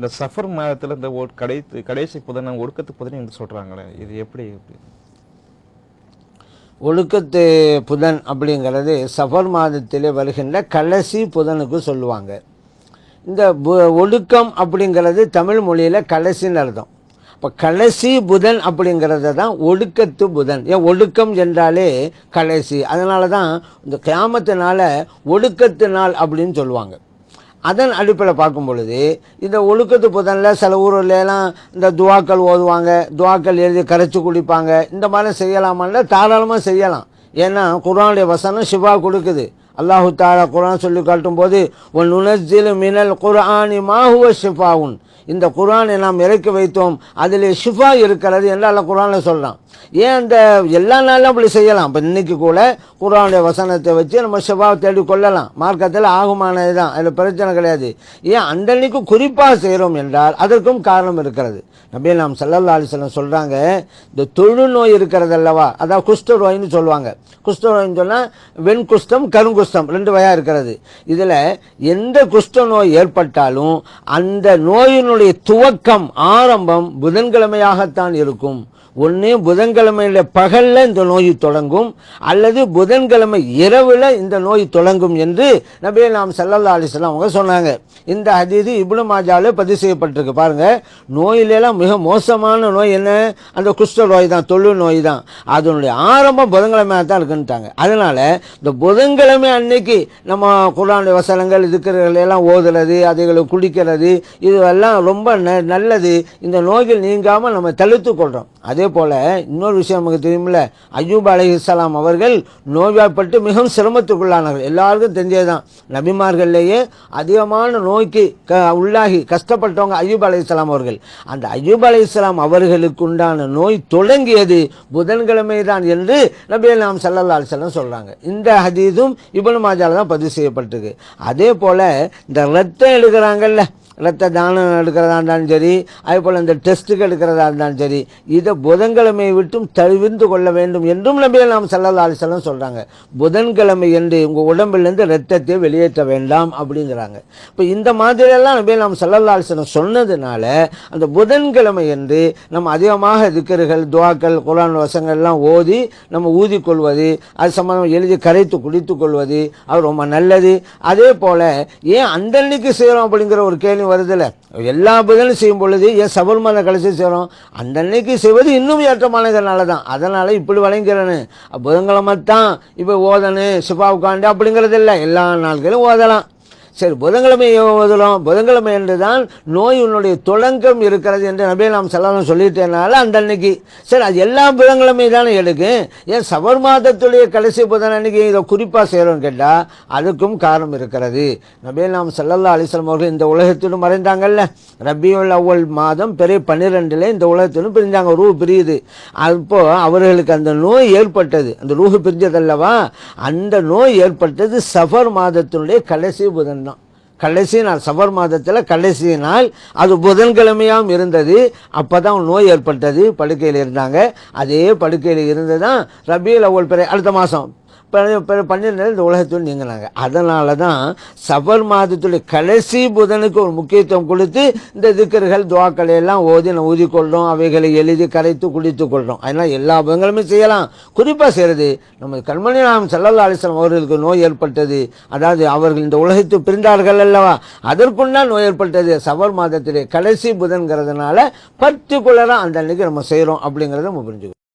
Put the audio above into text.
இந்த சஃபர் மாதத்தில் இந்த கடைசி புதன் ஒடுக்கத்து புதன் என்று சொல்கிறாங்களே, இது எப்படி? ஒழுக்கத்து புதன் அப்படிங்கிறது சஃபர் மாதத்திலே வருகின்ற கடைசி புதனுக்கு சொல்லுவாங்க. இந்த ஒழுக்கம் அப்படிங்கிறது தமிழ் மொழியில் கடைசின்னு அர்த்தம். இப்போ கடைசி புதன் அப்படிங்கிறது தான் ஒழுக்கத்து புதன். ஏன் ஒழுக்கம் என்றாலே கடைசி, அதனால தான் இந்த கியாமத்தினால ஒழுக்கத்து நாள் அப்படின்னு சொல்லுவாங்க. அதன் அடிப்படையில் பார்க்கும் பொழுது இந்த ஒழுக்கத்து புதனில் சில ஊர்லாம் இந்த துவாக்கள் ஓதுவாங்க, துவாக்கள் எழுதி கரைச்சி குடிப்பாங்க. இந்த மாதிரி செய்யலாமான்னா தாராளமாக செய்யலாம். ஏன்னா குர்ஆனுடைய வசனம் ஷிஃபா கொடுக்குது. அல்லாஹு தஆலா குர்ஆன் சொல்லி காட்டும் போது ஒன் நுனஸ்ஸிலு மினல் குர்ஆனி மா ஹுவ ஷிஃபாஉன், இந்த குர்ஆனை நாம் இறக்கி வைத்தோம், அதில் ஷிஃபா இருக்கிறது என்று அல்லாஹ் குர்ஆனில் சொல்கிறான். ஏன் அந்த எல்லா நாளும் அப்படி செய்யலாம். இப்போ இன்னைக்கு கூட குர்ஆனுடைய வசனத்தை வச்சு நம்ம ஷிஃபாவை தேடி கொள்ளலாம். மார்க்கத்தில் ஆகுமானது தான், அதில் பிரச்சனை கிடையாது. ஏன் அன்றைக்கு குறிப்பாக செய்கிறோம் என்றால் அதற்கும் காரணம் இருக்கிறது. நபி நாம் ஸல்லல்லாஹு அலைஹி வஸல்லம் சொல்கிறாங்க, இந்த தொழுநோய் இருக்கிறது அல்லவா, அதாவது குஷ்டநோயின்னு சொல்லுவாங்க. குஷ்டநோயின்னு சொன்னால் வெண்குஷ்டம் கருங்குஷ்டம் ரெண்டு வகையாக இருக்கிறது. இதில் எந்த குஷ்டநோய் ஏற்பட்டாலும் அந்த நோயினுடைய துவக்கம் ஆரம்பம் புதன்கிழமையாகத்தான் இருக்கும். ஒன்று புதன்கிழமையில பகலில் இந்த நோய் தொடங்கும், அல்லது புதன்கிழமை இரவில் இந்த நோய் தொடங்கும் என்று நபி நாம் ஸல்லல்லாஹு அலைஹி வஸல்லம் அவங்க சொன்னாங்க. இந்த ஹதீஸ் இப்னு மாஜாவில் பதிவு செய்யப்பட்டிருக்கு. பாருங்க, நோயிலெல்லாம் மிக மோசமான நோய் என்ன? அந்த குஷ்ட நோய் தான், தொழு நோய் தான். அதனுடைய ஆரம்பம் புதன்கிழமையாக தான் இருக்குன்ட்டாங்க. அதனால இந்த புதன்கிழமை அன்னைக்கு நம்ம குர்ஆனுடைய வசனங்கள் இதுக்கள் எல்லாம் ஓதுறது, அதுகளை குடிக்கிறது, இதுவெல்லாம் ரொம்ப நல்லது. இந்த நோய்கள் நீங்காமல் நம்ம தடுத்து கொள்கிறோம். அதே போல இன்னொரு விஷயம் நமக்கு தெரியுமில்ல, அய்யூப் அலைஹிஸ்ஸலாம் அவர்கள் நோய்வாய்ப்பட்டு மிகவும் சிரமத்துக்குள்ளானார்கள். எல்லாருக்கும் தெரிஞ்சதுதான். நபிமார்கள்லேயே அதிகமான நோய்க்கு உள்ளாகி கஷ்டப்பட்டவங்க அய்யூப் அலைஹிஸ்ஸலாம் அவர்கள். அந்த அய்யூப் அலைஹிஸ்ஸலாம் அவர்களுக்கு உண்டான நோய் தொடங்கியது புதன்கிழமை தான் என்று நபி நாம் ஸல்லல்லாஹு அலைஹி வஸல்லம் சொல்றாங்க. இந்த ஹதீஸும் இப்னு மாஜால தான் பதிவு செய்யப்பட்டிருக்கு. அதே போல இந்த ரத்தம் எடுக்கிறாங்கல்ல, ரத்த தானம் எடுக்கிறதா இருந்தாலும் சரி, அதே போல் இந்த டெஸ்ட்டுக்கு எடுக்கிறதா இருந்தாலும் சரி, இதை புதன்கிழமையை விட்டும் தவிர்த்து கொள்ள வேண்டும் என்றும் நபி நாம் ஸல்லல்லாஹு அலைஹி வஸல்லம் சொல்கிறாங்க. புதன்கிழமை என்று உங்கள் உடம்பிலிருந்து ரத்தத்தை வெளியேற்ற வேண்டாம் அப்படிங்கிறாங்க. இப்போ இந்த மாதிரியெல்லாம் நபி நாம் ஸல்லல்லாஹு அலைஹி வஸல்லம் சொன்னதுனால அந்த புதன்கிழமை என்று நம்ம அதிகமாக திக்ருகள், துஆக்கள், குர்ஆன் வசனங்கள்லாம் ஓதி நம்ம ஊதிக்கொள்வது, அது சம்பந்தம் எழுதி கரைத்து குடித்து கொள்வது அது ரொம்ப நல்லது. அதே போல் ஏன் அந்தன்னைக்கு செய்கிறோம் அப்படிங்கிற ஒரு கேள்வி வருதுல. எல்லா புதனும் செய்யும் பொழுது ஏன் சபர் மாத கடைசி செய்கிறோம்? அந்த அன்னைக்கு செய்வது இன்னும் ஏற்றமானதுனால தான். அதனால இப்படி வழங்கிறேன்னு புதன்கிழமை தான் இப்போ ஓதணும் ஷிஃபா உட்காண்டு அப்படிங்கிறது இல்லை, எல்லா நாட்களும் ஓதலாம். சரி, புதன்கிழமை ஓதலாம். புதன்கிழமை என்று தான் நோயினுடைய தொடங்கம் இருக்கிறது என்று நபி நாம் ஸல்லல்லாஹு சொல்லிட்டேனால அந்த அன்னைக்கு சரி, அது எல்லா புதன்கிழமை தானே எடுக்கும். ஏன் சபர் மாதத்துடைய கடைசி புதன் அன்னைக்கு இதை குறிப்பாக செய்கிறோன்னு கேட்டால் அதுக்கும் காரணம் இருக்கிறது. நபி நாம் ஸல்லல்லாஹு அலைஹி வஸல்லம் அவர்கள் இந்த உலகத்திலும் மறைந்தாங்கல்ல, ரபியுல் அவ்வல் மாதம் பிறை 12 இந்த உலகத்திலும் பிரிஞ்சாங்க, ரூஹ் பிரியுது. அப்போ அவர்களுக்கு அந்த நோய் ஏற்பட்டது, அந்த ரூஹ் பிரிஞ்சதல்லவா, அந்த நோய் ஏற்பட்டது சஃபர் மாதத்தினுடைய கடைசி புதன் தான். கடைசி நாள் சஃபர் மாதத்தில் கடைசி நாள் அது புதன்கிழமையாகவும் இருந்தது. அப்போ தான் நோய் ஏற்பட்டது, படுக்கையில் இருந்தாங்க. அதே படுக்கையில் இருந்து தான் ரபியுல் அவ்வல் பிறை அடுத்த மாதம் 12 இந்த உலகத்தில் நீங்கினாங்க. அதனால தான் சஃபர் மாதத்துடைய கடைசி புதனுக்கு ஒரு முக்கியத்துவம் கொடுத்து இந்த திக்ருகள் துஆக்களை எல்லாம் ஓதி நம்ம ஊதிக்கொள்கிறோம், அவைகளை எழுதி கரைத்து குடித்து கொள்கிறோம். அதனால் எல்லா புதன்களுமே செய்யலாம். குறிப்பாக செய்கிறது நம்ம கண்மணி நாம் ஸல்லல்லாஹு அலைஹி வஸல்லம் அவர்களுக்கு நோய் ஏற்பட்டது, அதாவது அவர்கள் இந்த உலகத்தை பிரிந்தார்கள் அல்லவா, அதற்குண்டால் நோய் ஏற்பட்டது சஃபர் மாதத்திலே கடைசி புதன்கிறதுனால பர்டிகுலராக அந்த அன்னைக்கு நம்ம செய்கிறோம் அப்படிங்கிறத நம்ம புரிஞ்சுக்கணும்.